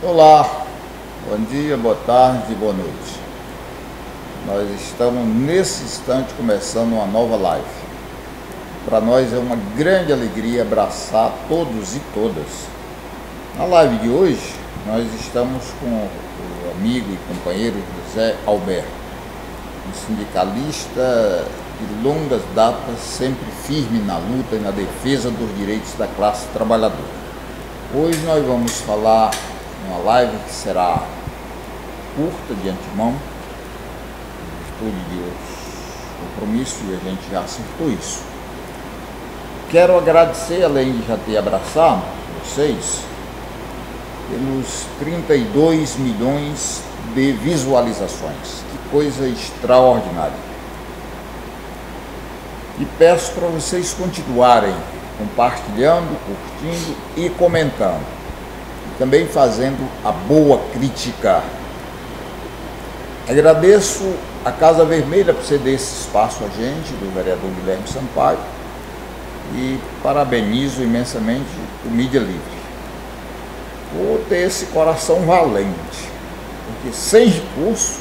Olá, bom dia, boa tarde e boa noite. Nós estamos nesse instante começando uma nova live. Para nós é uma grande alegria abraçar todos e todas. Na live de hoje, nós estamos com o amigo e companheiro José Alberto, um sindicalista de longas datas, sempre firme na luta e na defesa dos direitos da classe trabalhadora. Hoje nós vamos falar uma live que será curta de antemão, em virtude de compromisso, e a gente já acertou isso. Quero agradecer, além de já ter abraçado vocês, pelos 32 milhões de visualizações. Que coisa extraordinária. E peço para vocês continuarem compartilhando, curtindo e comentando. Também fazendo a boa crítica. Agradeço a Casa Vermelha por ceder esse espaço a gente, do vereador Guilherme Sampaio, e parabenizo imensamente o Mídia Livre por ter esse coração valente, porque sem recurso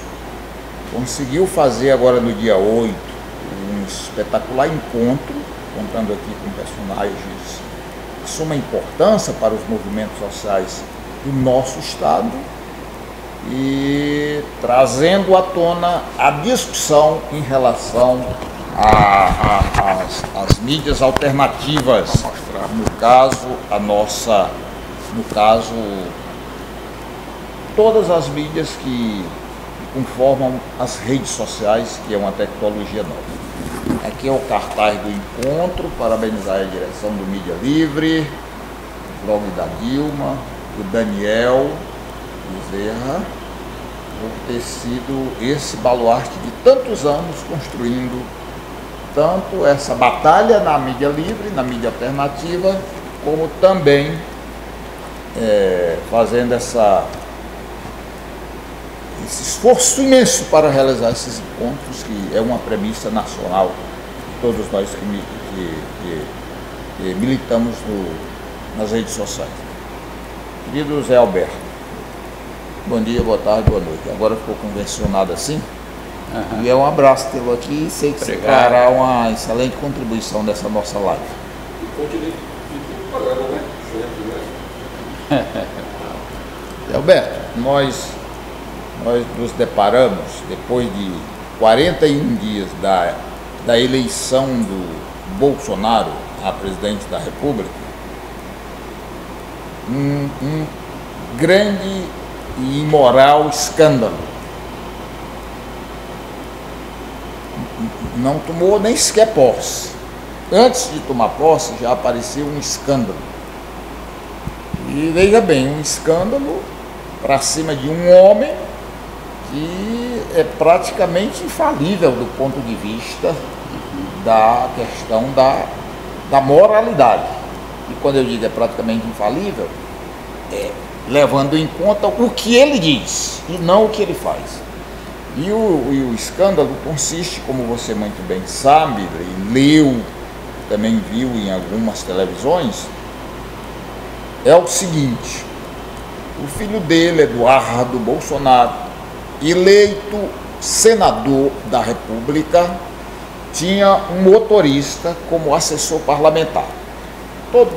conseguiu fazer agora no dia 8 um espetacular encontro, contando aqui com personagens de suma importância para os movimentos sociais do nosso estado e trazendo à tona a discussão em relação às mídias alternativas, no caso todas as mídias que conformam as redes sociais, que é uma tecnologia nova. Aqui é o cartaz do encontro, parabenizar a direção do Mídia Livre, o blog da Dilma, o Daniel Bezerra, por ter sido esse baluarte de tantos anos construindo tanto essa batalha na mídia livre, na mídia alternativa, como também fazendo esse esforço imenso para realizar esses encontros, que é uma premissa nacional de todos nós que militamos nas redes sociais. Querido Zé Alberto, bom dia, boa tarde, boa noite. Agora ficou convencionado assim, e é um abraço tê-lo aqui, e sei que você fará uma excelente contribuição dessa nossa live. Zé Alberto, nós nos deparamos, depois de 41 dias da eleição do Bolsonaro a presidente da República, um grande e imoral escândalo. Não tomou nem sequer posse. Antes de tomar posse já apareceu um escândalo. E veja bem, um escândalo para cima de um homem que é praticamente infalível do ponto de vista da questão da moralidade. E quando eu digo é praticamente infalível, é levando em conta o que ele diz e não o que ele faz. E o escândalo consiste, como você muito bem sabe, e leu, também viu em algumas televisões, é o seguinte: o filho dele, Eduardo Bolsonaro, eleito senador da República, tinha um motorista como assessor parlamentar. Todo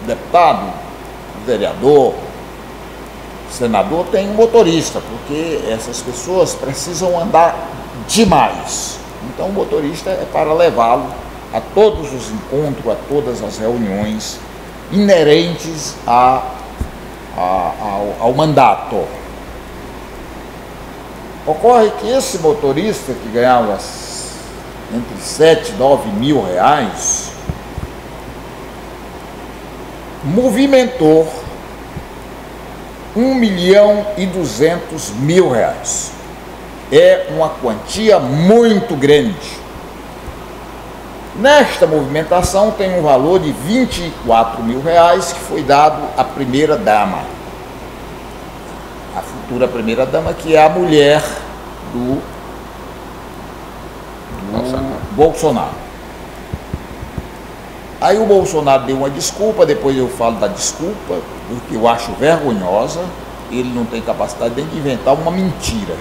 deputado, vereador, senador tem um motorista, porque essas pessoas precisam andar demais. Então o motorista é para levá-lo a todos os encontros, a todas as reuniões inerentes ao mandato. Ocorre que esse motorista, que ganhava entre 7 e 9 mil reais, movimentou 1.200.000 reais. É uma quantia muito grande. Nesta movimentação tem um valor de 24 mil reais que foi dado à primeira-dama, a futura primeira-dama, que é a mulher do Bolsonaro. Aí o Bolsonaro deu uma desculpa, depois eu falo da desculpa, porque eu acho vergonhosa, ele não tem capacidade nem de inventar uma mentira.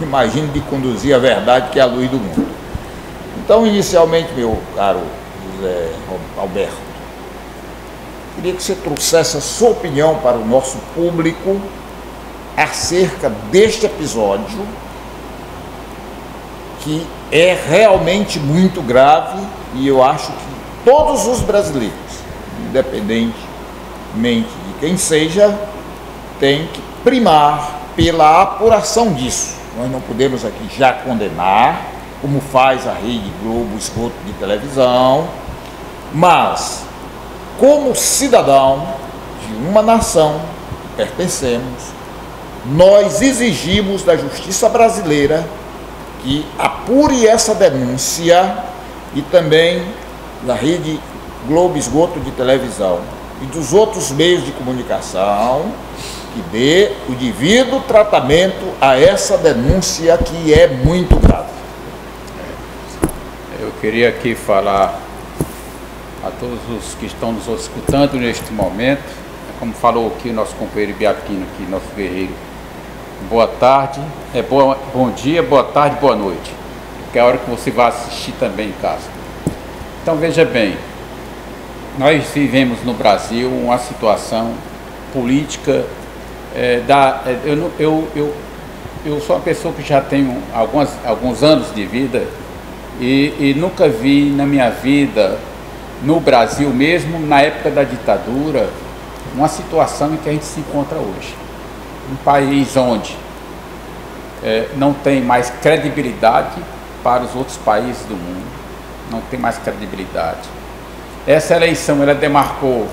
Imagine de conduzir a verdade, que é a luz do mundo. Então, inicialmente, meu caro José Alberto, queria que você trouxesse a sua opinião para o nosso público acerca deste episódio, que é realmente muito grave, e eu acho que todos os brasileiros, independentemente de quem seja, têm que primar pela apuração disso. Nós não podemos aqui já condenar, como faz a Rede Globo, esgoto de televisão, mas, como cidadão de uma nação que pertencemos, nós exigimos da justiça brasileira que apure essa denúncia, e também da Rede Globo Esgoto de televisão e dos outros meios de comunicação, que dê o devido tratamento a essa denúncia, que é muito grave. Eu queria aqui falar a todos os que estão nos escutando neste momento, como falou aqui o nosso companheiro Biapino, aqui, nosso guerreiro, boa tarde, bom dia, boa tarde, boa noite, que é a hora que você vai assistir também em casa. Então veja bem, nós vivemos no Brasil uma situação política, eu sou uma pessoa que já tenho alguns anos de vida e nunca vi na minha vida, no Brasil mesmo, na época da ditadura, uma situação em que a gente se encontra hoje. Um país onde não tem mais credibilidade para os outros países do mundo, não tem mais credibilidade. Essa eleição, ela demarcou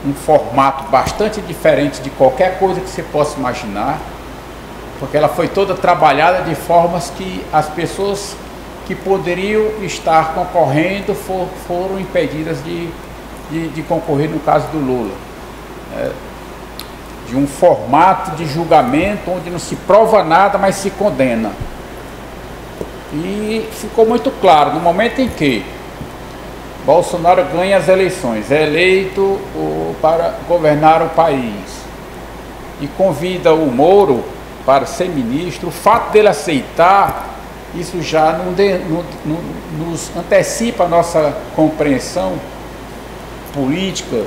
um formato bastante diferente de qualquer coisa que você possa imaginar, porque ela foi toda trabalhada de formas que as pessoas que poderiam estar concorrendo foram impedidas de concorrer, no caso do Lula. De um formato de julgamento onde não se prova nada, mas se condena. E ficou muito claro, no momento em que Bolsonaro ganha as eleições, é eleito para governar o país e convida o Moro para ser ministro, o fato dele aceitar, isso já nos antecipa a nossa compreensão política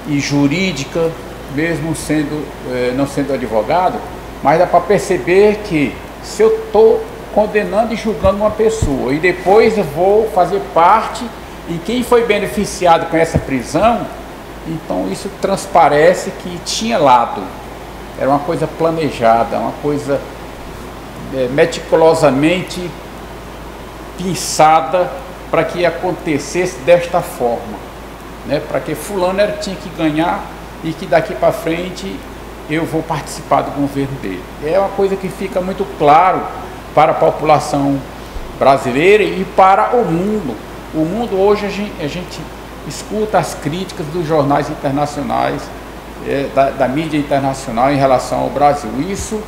e jurídica, mesmo não sendo advogado, mas dá para perceber que se eu estou condenando e julgando uma pessoa e depois eu vou fazer parte em quem foi beneficiado com essa prisão, então isso transparece que tinha lado, era uma coisa planejada, uma coisa meticulosamente pensada para que acontecesse desta forma, né? Para que fulano tinha que ganhar e que daqui para frente eu vou participar do governo dele. É uma coisa que fica muito claro para a população brasileira e para o mundo. O mundo hoje a gente escuta as críticas dos jornais internacionais, da mídia internacional em relação ao Brasil. Isso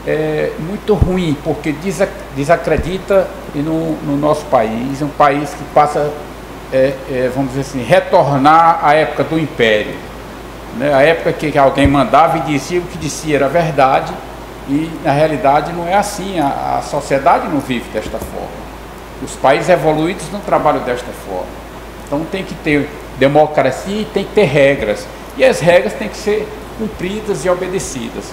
é muito ruim, porque desacredita no nosso país, um país que passa, vamos dizer assim, retornar à época do Império, né? A época que alguém mandava e dizia o que dizia era verdade, e na realidade não é assim, a sociedade não vive desta forma. Os países evoluídos não trabalham desta forma. Então tem que ter democracia e tem que ter regras. E as regras têm que ser cumpridas e obedecidas.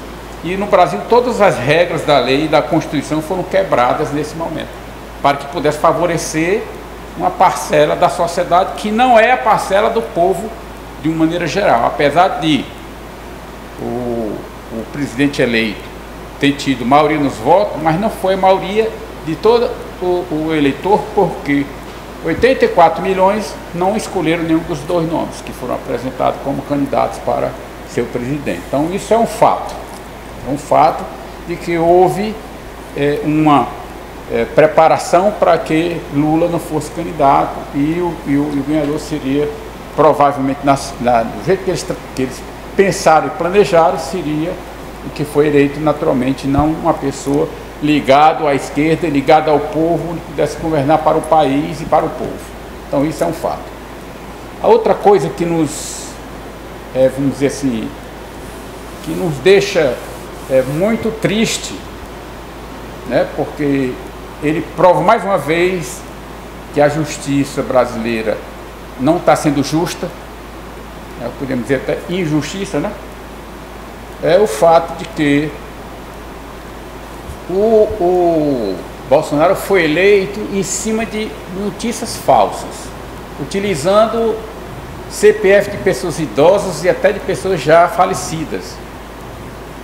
E no Brasil todas as regras da lei e da Constituição foram quebradas nesse momento, para que pudesse favorecer uma parcela da sociedade que não é a parcela do povo de uma maneira geral. Apesar de o presidente eleito ter tido maioria nos votos, mas não foi a maioria de todo o eleitor, porque 84 milhões não escolheram nenhum dos dois nomes que foram apresentados como candidatos para ser o presidente. Então isso é um fato. É um fato de que houve uma preparação para que Lula não fosse candidato e o ganhador seria, provavelmente, do jeito que eles pensaram e planejaram, seria o que foi eleito naturalmente, não uma pessoa ligado à esquerda, ligado ao povo, que pudesse governar para o país e para o povo. Então isso é um fato. A outra coisa que nos, vamos dizer assim, que nos deixa muito triste, né? Porque ele prova mais uma vez que a justiça brasileira não está sendo justa, podemos dizer até injustiça, né? É o fato de que o Bolsonaro foi eleito em cima de notícias falsas, utilizando CPF de pessoas idosas e até de pessoas já falecidas,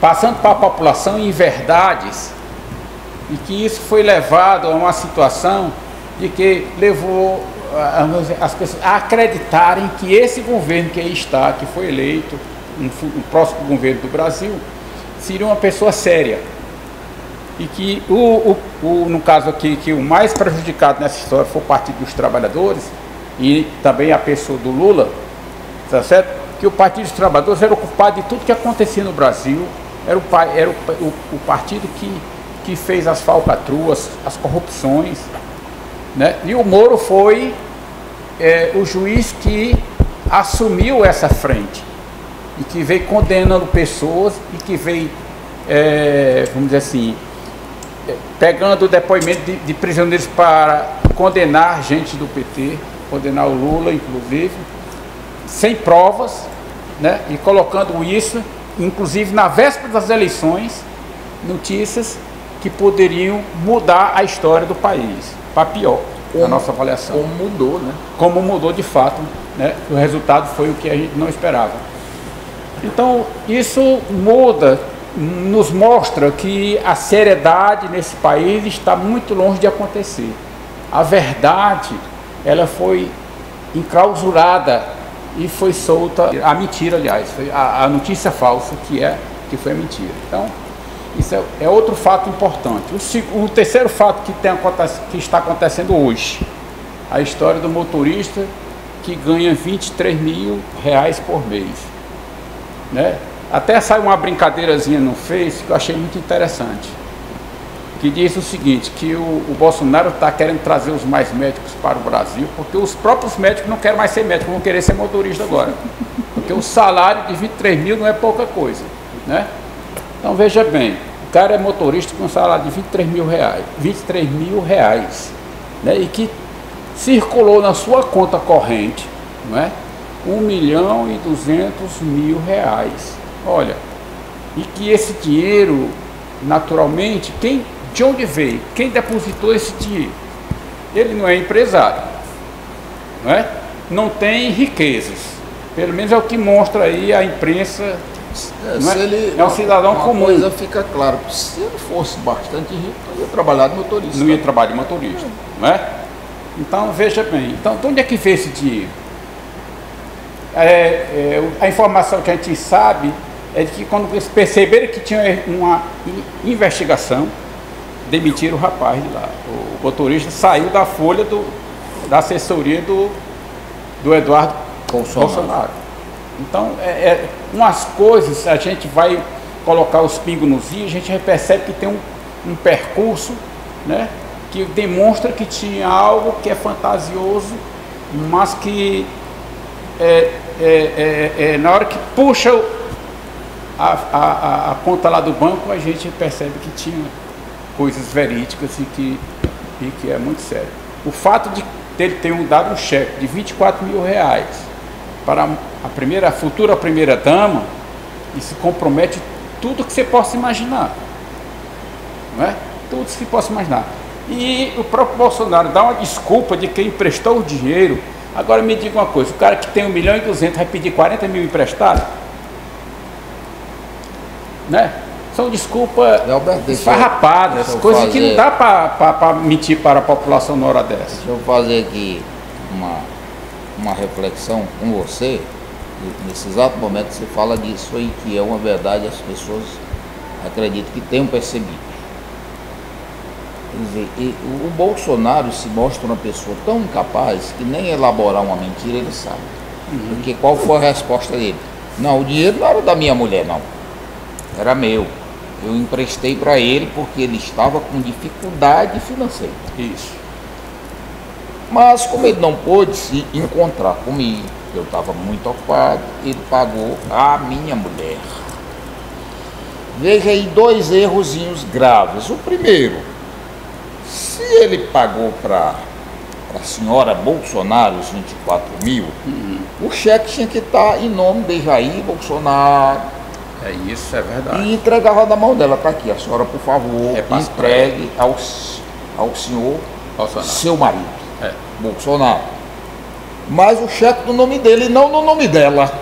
passando para a população em verdades, e que isso foi levado a uma situação de que levou as pessoas a acreditarem que esse governo que aí está, que foi eleito, um próximo governo do Brasil, seria uma pessoa séria. E que, no caso aqui, que o mais prejudicado nessa história foi o Partido dos Trabalhadores e também a pessoa do Lula, tá certo? Que o Partido dos Trabalhadores era o culpado de tudo que acontecia no Brasil, era o partido que fez as falcatruas, as corrupções, né? E o Moro foi o juiz que assumiu essa frente e que veio condenando pessoas e que veio, vamos dizer assim, pegando o depoimento de prisioneiros para condenar gente do PT, condenar o Lula, inclusive, sem provas, né? E colocando isso, inclusive na véspera das eleições, notícias que poderiam mudar a história do país, para pior, na nossa avaliação. Como mudou, né? Como mudou de fato, né? O resultado foi o que a gente não esperava. Então, isso nos mostra que a seriedade nesse país está muito longe de acontecer. A verdade, ela foi enclausurada e foi solta, a mentira, aliás, foi a notícia falsa que foi a mentira. Então, isso é outro fato importante. O terceiro fato que está acontecendo hoje, a história do motorista que ganha R$23.000 por mês, né? Até saiu uma brincadeirazinha no Face que eu achei muito interessante, que diz o seguinte, que o Bolsonaro está querendo trazer os mais médicos para o Brasil, porque os próprios médicos não querem mais ser médicos, vão querer ser motorista agora, porque o salário de 23.000 não é pouca coisa, né? Então veja bem, o cara é motorista com um salário de R$23.000, né? E que circulou na sua conta corrente, não é? R$1.200.000. Olha, e que esse dinheiro, naturalmente, de onde veio? Quem depositou esse dinheiro? Ele não é empresário, não é? Não tem riquezas, pelo menos é o que mostra aí a imprensa. É um cidadão comum. Uma coisa fica claro, se ele fosse bastante rico, ele ia trabalhar de motorista. Não ia trabalhar de motorista, não é? Então, veja bem, então, de onde é que veio esse dinheiro? A informação que a gente sabe é de que quando eles perceberam que tinha uma investigação, demitiram o rapaz de lá. O motorista saiu da folha da assessoria do Eduardo Bolsonaro. Então, umas coisas a gente vai colocar os pingos nos is, a gente percebe que tem um percurso, né, que demonstra que tinha algo que é fantasioso, mas que na hora que puxa a conta lá do banco, a gente percebe que tinha coisas verídicas e que é muito sério. O fato de ele ter dado um cheque de R$24.000 para a futura primeira dama, isso compromete tudo que você possa imaginar, não é? Tudo que você possa imaginar. E o próprio Bolsonaro dá uma desculpa de quem emprestou o dinheiro. Agora me diga uma coisa, o cara que tem R$1.200.000 vai pedir 40.000 emprestado? Né? São desculpas esfarrapadas, coisas que não dá para mentir para a população na hora dessa. Deixa eu fazer aqui uma reflexão com você. Nesse exato momento você fala disso aí, que é uma verdade, as pessoas acreditam que tenham percebido. Quer dizer, o Bolsonaro se mostra uma pessoa tão incapaz que nem elaborar uma mentira ele sabe. Porque qual foi a resposta dele? Não, o dinheiro não era da minha mulher, não. Era meu. Eu emprestei para ele porque ele estava com dificuldade financeira. Isso. Mas como ele não pôde se encontrar comigo, eu estava muito ocupado, ele pagou a minha mulher. Veja aí dois errozinhos graves. O primeiro, se ele pagou para a senhora Bolsonaro os 24 mil, o cheque tinha que estar em nome de Jair Bolsonaro. É isso, é verdade. E entregava na mão dela. Está aqui, a senhora, por favor, entregue ao senhor Bolsonaro, seu marido, Bolsonaro. Mas o cheque no nome dele e não no nome dela.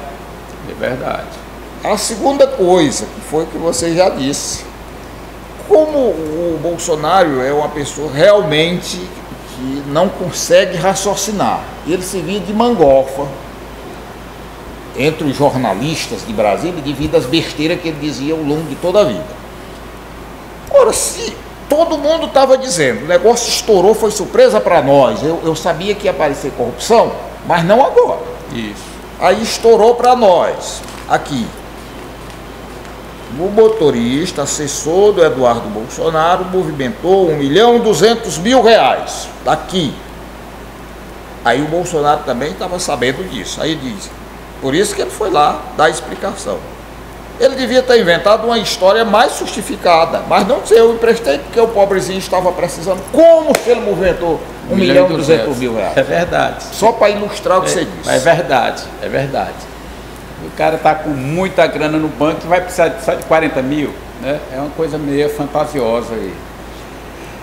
É verdade. A segunda coisa, que foi o que você já disse, como o Bolsonaro é uma pessoa realmente que não consegue raciocinar, ele se via de mangofa entre os jornalistas de Brasília devido às besteiras que ele dizia ao longo de toda a vida. Ora, se todo mundo estava dizendo, o negócio estourou, foi surpresa para nós, eu sabia que ia aparecer corrupção, mas não agora. Isso. Aí estourou para nós, aqui. O motorista, assessor do Eduardo Bolsonaro, movimentou R$1.200.000 daqui. Aí o Bolsonaro também estava sabendo disso. Aí diz, por isso que ele foi lá dar a explicação. Ele devia ter inventado uma história mais justificada, mas não dizer, eu emprestei porque o pobrezinho estava precisando. Como se ele movimentou R$1.200.000? É verdade. Só para ilustrar o que você disse. É verdade, é verdade. O cara está com muita grana no banco e vai precisar só de 40 mil, né? É uma coisa meio fantasiosa aí.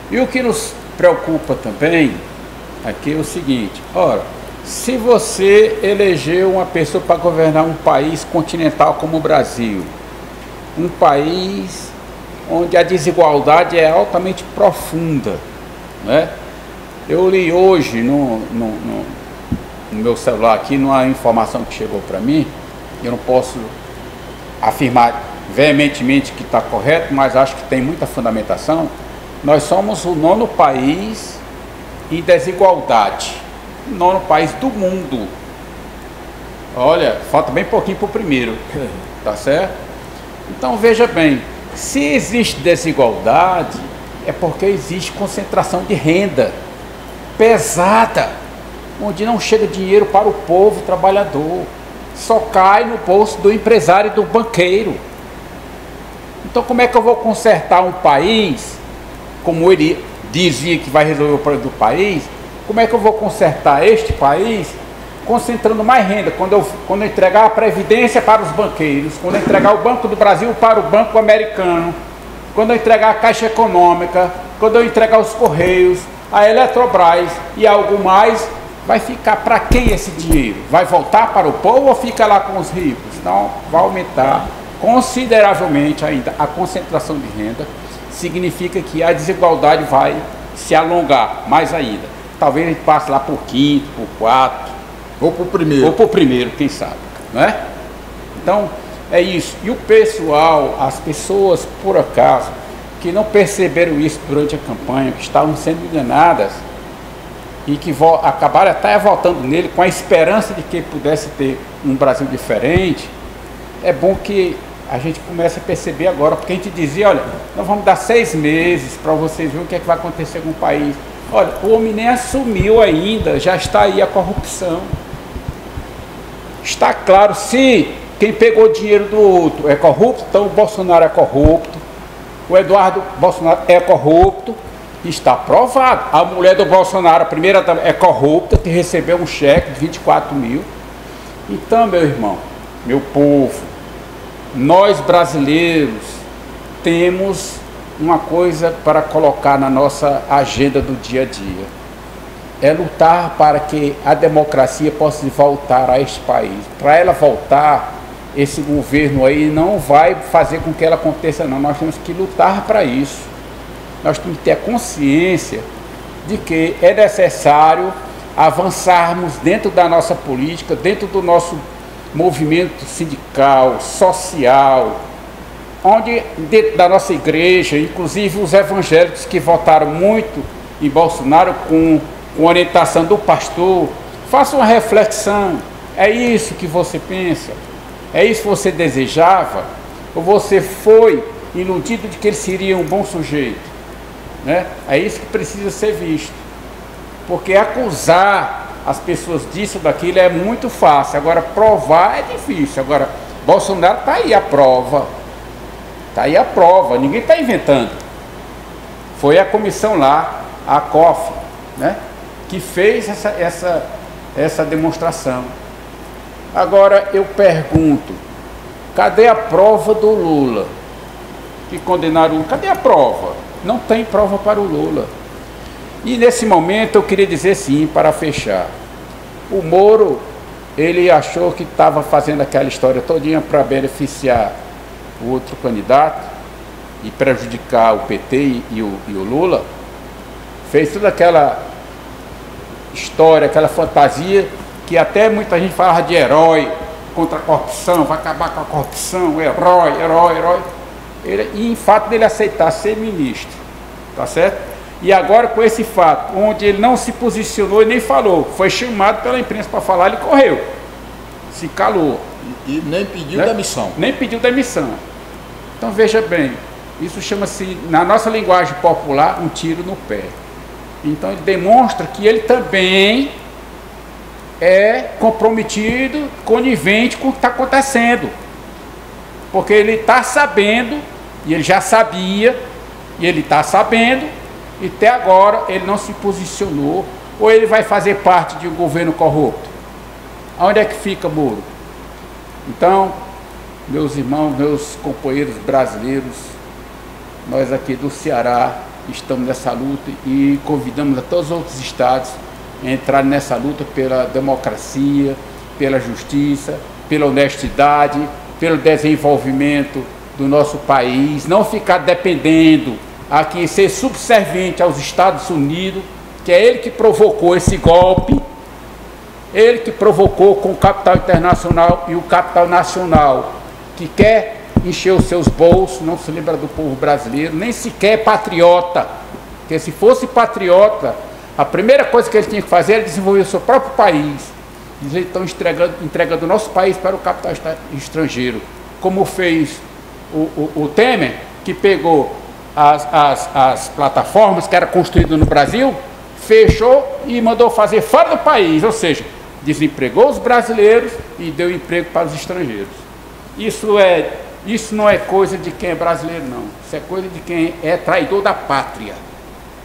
E o que nos preocupa também aqui é o seguinte, ora, se você elegeu uma pessoa para governar um país continental como o Brasil, um país onde a desigualdade é altamente profunda, né? Eu li hoje no meu celular aqui, numa informação que chegou para mim, eu não posso afirmar veementemente que está correto, mas acho que tem muita fundamentação. Nós somos o 9º país em desigualdade, o 9º país do mundo. Olha, falta bem pouquinho para o primeiro, tá certo? Então veja bem, se existe desigualdade, é porque existe concentração de renda pesada, onde não chega dinheiro para o povo trabalhador. Só cai no bolso do empresário e do banqueiro. Então como é que eu vou consertar um país, como ele dizia que vai resolver o problema do país, como é que eu vou consertar este país concentrando mais renda, quando eu entregar a Previdência para os banqueiros, quando eu entregar o Banco do Brasil para o Banco Americano, quando eu entregar a Caixa Econômica, quando eu entregar os Correios, a Eletrobras e algo mais, vai ficar para quem esse dinheiro? Vai voltar para o povo ou fica lá com os ricos? Então, vai aumentar consideravelmente ainda a concentração de renda, significa que a desigualdade vai se alongar mais ainda. Talvez a gente passe lá por quinto, por quarto, ou por primeiro. Ou por primeiro, quem sabe, não é? Então, é isso. E o pessoal, as pessoas, por acaso, que não perceberam isso durante a campanha, que estavam sendo enganadas, e que acabaram até votando nele com a esperança de que pudesse ter um Brasil diferente, é bom que a gente comece a perceber agora, porque a gente dizia, olha, nós vamos dar 6 meses para vocês verem o que é que vai acontecer com o país. Olha, o homem nem assumiu ainda, já está aí a corrupção. Está claro, se quem pegou dinheiro do outro é corrupto, então o Bolsonaro é corrupto, o Eduardo Bolsonaro é corrupto, está provado. A mulher do Bolsonaro, a primeira é corrupta, que recebeu um cheque de 24 mil. Então, meu irmão, meu povo, nós brasileiros temos uma coisa para colocar na nossa agenda do dia a dia. É lutar para que a democracia possa voltar a este país. Para ela voltar, esse governo aí não vai fazer com que ela aconteça, não. Nós temos que lutar para isso. Nós temos que ter a consciência de que é necessário avançarmos dentro da nossa política, dentro do nosso movimento sindical, social, onde dentro da nossa igreja, inclusive os evangélicos que votaram muito em Bolsonaro com orientação do pastor, façam uma reflexão. É isso que você pensa? É isso que você desejava? Ou você foi iludido de que ele seria um bom sujeito? Né? É isso que precisa ser visto. Porque acusar as pessoas disso, daquilo é muito fácil. Agora provar é difícil. Agora, Bolsonaro está aí a prova. Está aí a prova, ninguém está inventando. Foi a comissão lá, a COF, né, que fez essa demonstração. Agora eu pergunto, cadê a prova do Lula? Que condenaram o Lula. Cadê a prova? Não tem prova para o Lula. E nesse momento eu queria dizer sim, para fechar. O Moro, ele achou que estava fazendo aquela história todinha para beneficiar o outro candidato e prejudicar o PT e o Lula. Fez toda aquela história, aquela fantasia, que até muita gente falava de herói contra a corrupção, vai acabar com a corrupção, herói. E em fato dele aceitar ser ministro, tá certo? E agora com esse fato, onde ele não se posicionou e nem falou, foi chamado pela imprensa para falar, ele correu, se calou. E nem pediu demissão. Nem pediu demissão. Então veja bem, isso chama-se, na nossa linguagem popular, um tiro no pé. Então ele demonstra que ele também é comprometido, conivente com o que está acontecendo. Porque ele está sabendo, e ele já sabia, e ele está sabendo, e até agora ele não se posicionou, ou ele vai fazer parte de um governo corrupto. Aonde é que fica Moro? Então, meus irmãos, meus companheiros brasileiros, nós aqui do Ceará estamos nessa luta e convidamos a todos os outros estados a entrar nessa luta pela democracia, pela justiça, pela honestidade, pelo desenvolvimento do nosso país, não ficar dependendo aqui, ser subserviente aos Estados Unidos, que é ele que provocou esse golpe, ele que provocou com o capital internacional e o capital nacional, que quer encher os seus bolsos, não se lembra do povo brasileiro, nem sequer é patriota, porque se fosse patriota, a primeira coisa que ele tinha que fazer era desenvolver o seu próprio país. Eles estão entregando o nosso país para o capital estrangeiro, como fez o Temer, que pegou as plataformas que eram construídas no Brasil, fechou e mandou fazer fora do país, ou seja, desempregou os brasileiros e deu emprego para os estrangeiros. Isso não é coisa de quem é brasileiro, não. Isso é coisa de quem é traidor da pátria.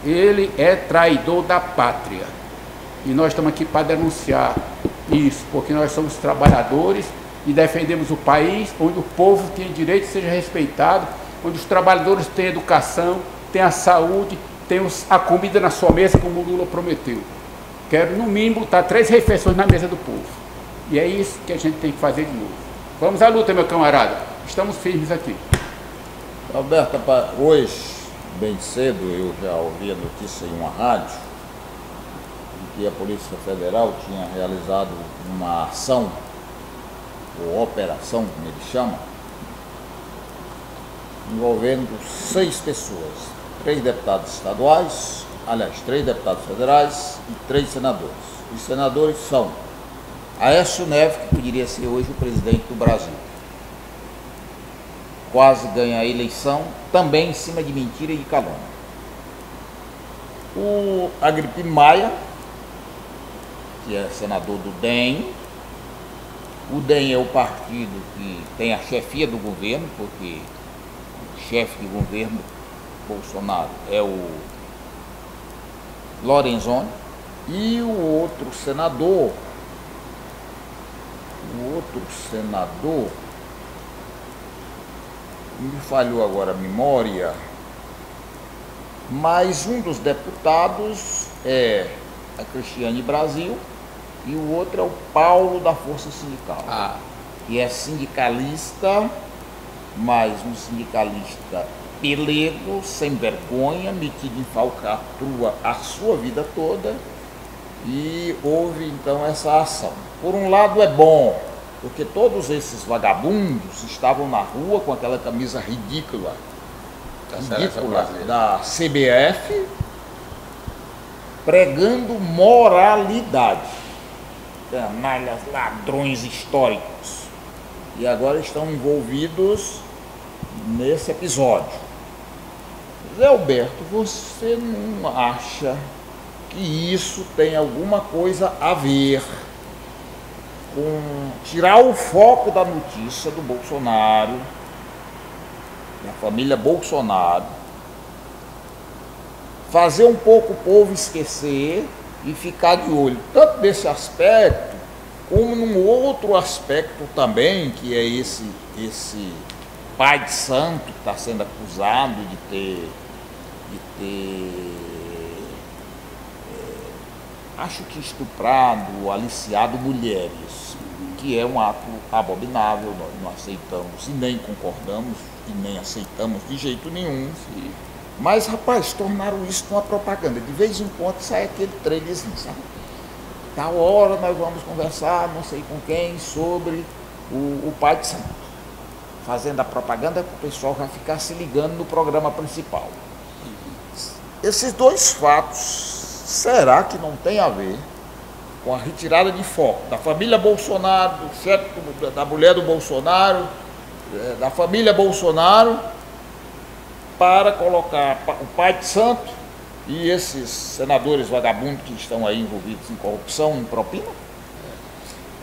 Ele é traidor da pátria. E nós estamos aqui para denunciar isso, porque nós somos trabalhadores e defendemos o país onde o povo tem direito, seja respeitado, onde os trabalhadores têm educação, têm a saúde, têm a comida na sua mesa, como o Lula prometeu. Quero, no mínimo, botar 3 refeições na mesa do povo. E é isso que a gente tem que fazer de novo. Vamos à luta, meu camarada. Estamos firmes aqui. Alberto, hoje, bem cedo, eu já ouvi a notícia em uma rádio de que a Polícia Federal tinha realizado uma ação, ou operação, como eles chamam, envolvendo 6 pessoas, 3 deputados estaduais, aliás, 3 deputados federais e 3 senadores. Os senadores são Aécio Neves, que poderia ser hoje o presidente do Brasil, quase ganha a eleição, também em cima de mentira e de calúnia. O Agripino Maia, que é senador do DEM. O DEM é o partido que tem a chefia do governo, porque o chefe de governo Bolsonaro é o Lorenzoni. E o outro senador, me falhou agora a memória, mas um dos deputados é a Cristiane Brasil e o outro é o Paulo da Força Sindical, que é sindicalista, mas um sindicalista pelego, sem vergonha, metido em falcatrua a sua vida toda, e houve então essa ação. Por um lado é bom, porque todos esses vagabundos estavam na rua com aquela camisa ridícula da CBF, pregando moralidade, canalhas, ladrões históricos, e agora estão envolvidos nesse episódio. Zé Alberto, você não acha que isso tem alguma coisa a ver com tirar o foco da notícia do Bolsonaro da família Bolsonaro, fazer um pouco o povo esquecer e ficar de olho, tanto desse aspecto, como num outro aspecto também, que é esse pai de santo que está sendo acusado de ter acho que estuprado, aliciado mulheres, que é um ato abominável, nós não aceitamos e nem concordamos e nem aceitamos de jeito nenhum. Sim. Mas, rapaz, tornaram isso uma propaganda. De vez em quando sai aquele trailerzinho, sabe? Tal hora nós vamos conversar, não sei com quem, sobre o pai de santo. Fazendo a propaganda para o pessoal já ficar se ligando no programa principal. Esses dois fatos, será que não tem a ver com a retirada de foco da família Bolsonaro, da mulher do Bolsonaro, da família Bolsonaro, para colocar o pai de santo e esses senadores vagabundos que estão aí envolvidos em corrupção, em propina?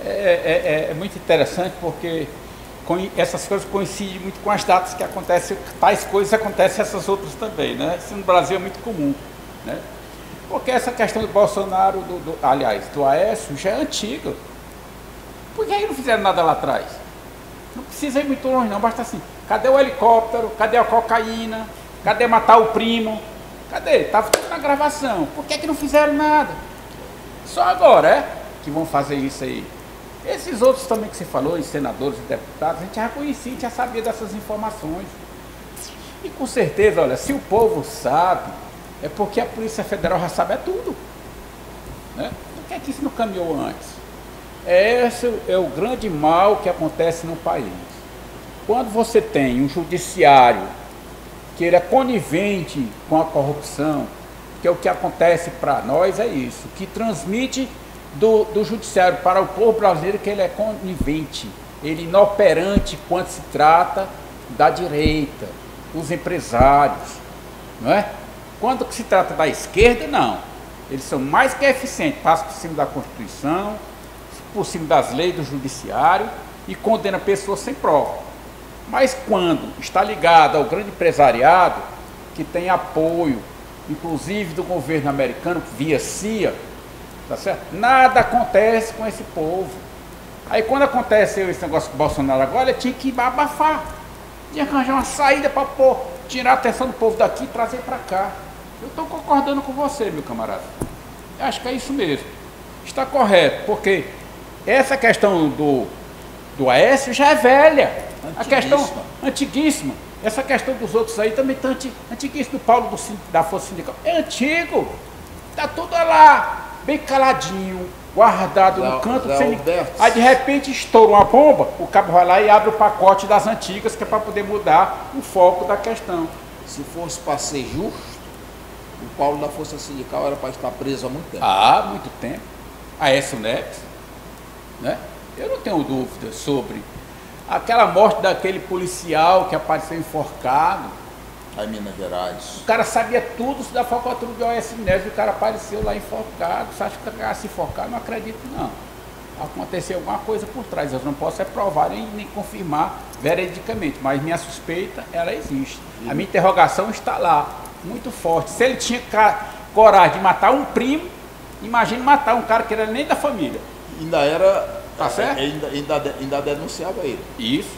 É muito interessante porque essas coisas coincidem muito com as datas que acontecem, tais coisas acontecem essas outras também, né? Isso no Brasil é muito comum, né? Porque essa questão do Bolsonaro, aliás, do Aécio, já é antiga. Por que aí não fizeram nada lá atrás? Não precisa ir muito longe não, basta assim, cadê o helicóptero, cadê a cocaína, cadê matar o primo, cadê? Estava tudo na gravação, por que não fizeram nada? Só agora, que vão fazer isso aí. Esses outros também que você falou, os senadores e deputados, a gente já conhecia, já sabia dessas informações. E com certeza, olha, se o povo sabe, é porque a Polícia Federal já sabe tudo, né? Por que é que isso não caminhou antes? Esse é o grande mal que acontece no país. Quando você tem um judiciário que ele é conivente com a corrupção, que é o que acontece para nós, é isso, que transmite do judiciário para o povo brasileiro que ele é conivente, ele é inoperante quando se trata da direita, dos empresários, não é? Quando se trata da esquerda, não. Eles são mais que eficientes, passam por cima da Constituição, por cima das leis do judiciário e condenam pessoas sem prova. Mas quando está ligado ao grande empresariado, que tem apoio, inclusive do governo americano, via CIA, tá certo? Nada acontece com esse povo. Aí quando aconteceu esse negócio com o Bolsonaro agora, ele tinha que abafar, tinha que arranjar uma saída para tirar a atenção do povo daqui e trazer para cá. Eu estou concordando com você, meu camarada. Eu acho que é isso mesmo. Está correto, porque essa questão do Aécio já é velha. A questão antiguíssima. Essa questão dos outros aí também está antiguíssima. Do Paulo da Força Sindical. É antigo. Está tudo lá, bem caladinho, guardado no canto. Aí de repente estoura uma bomba, o cabo vai lá e abre o pacote das antigas, que é para poder mudar o foco da questão. Se fosse para ser justo, o Paulo da Força Sindical era para estar preso há muito tempo. Há muito tempo. Aécio Neves, né? Eu não tenho dúvida sobre aquela morte daquele policial que apareceu enforcado. Aí em Minas Gerais. O cara sabia tudo da falcatrua de Aécio Neves, o cara apareceu lá enforcado. Você acha que o cara se enforcar? Não acredito, não. Aconteceu alguma coisa por trás. Eu não posso provar nem confirmar veridicamente, mas minha suspeita, ela existe. A minha interrogação está lá, muito forte. Se ele tinha coragem de matar um primo, imagine matar um cara que era nem da família. Ainda era... Tá certo? Ainda denunciava ele. Isso,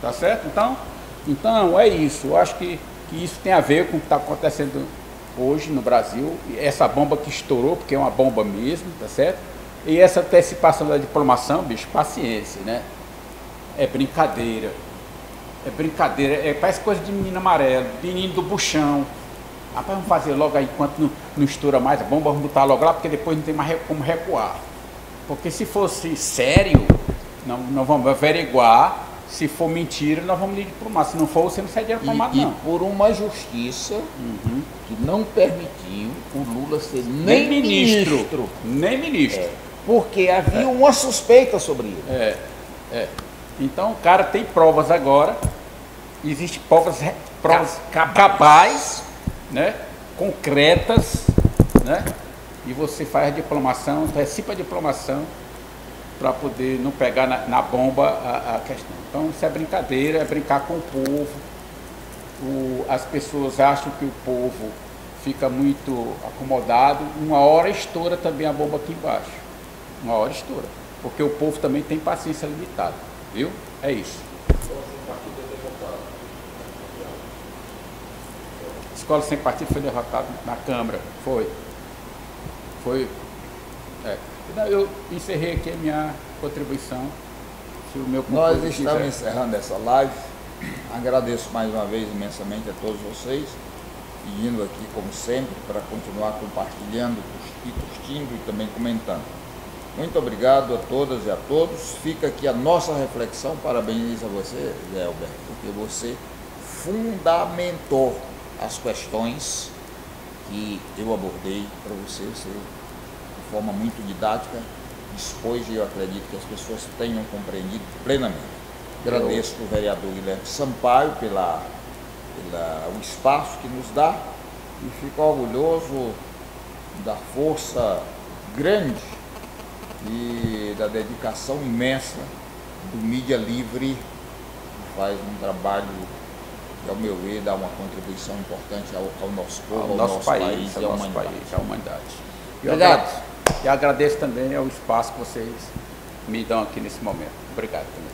tá certo? Então é isso. Eu acho que isso tem a ver com o que está acontecendo hoje no Brasil. Essa bomba que estourou, porque é uma bomba mesmo, tá certo? E essa antecipação da diplomação, bicho, paciência, né? É brincadeira. É brincadeira. Parece coisa de menino amarelo, menino do buchão. Rapaz, vamos fazer logo aí, enquanto não estoura mais a bomba, vamos botar logo lá, porque depois não tem mais como recuar. Porque se fosse sério, nós vamos averiguar. Se for mentira, nós vamos lhe diplomar. Se não for, você não sai de diplomado, não. E por uma justiça que não permitiu o Lula ser nem ministro. Nem ministro. Porque havia uma suspeita sobre ele. Então o cara tem provas agora. Existem provas cabais, né? Concretas, né? E você faz a diplomação, antecipa a diplomação para poder não pegar na bomba a questão. Então isso é brincadeira, é brincar com o povo, as pessoas acham que o povo fica muito acomodado, uma hora estoura também a bomba aqui embaixo. Uma hora estoura. Porque o povo também tem paciência limitada. Viu? É isso. Escola Sem Partido foi derrotada na Câmara. Foi. Eu encerrei aqui a minha contribuição. Se o meu Nós estamos encerrando essa live. Agradeço mais uma vez imensamente a todos vocês, pedindo aqui, como sempre, para continuar compartilhando e curtindo e também comentando. Muito obrigado a todas e a todos. Fica aqui a nossa reflexão. Parabenizo a você, Zé Alberto, porque você fundamentou as questões que eu abordei para você, de forma muito didática, expôs, e eu acredito que as pessoas tenham compreendido plenamente. Agradeço ao vereador Guilherme Sampaio o espaço que nos dá, e fico orgulhoso da força grande e da dedicação imensa do Mídia Livre, que faz um trabalho que, ao meu ver, dá uma contribuição importante ao nosso povo, ao nosso país e à humanidade. Obrigado. E agradeço também ao espaço que vocês me dão aqui nesse momento. Obrigado também.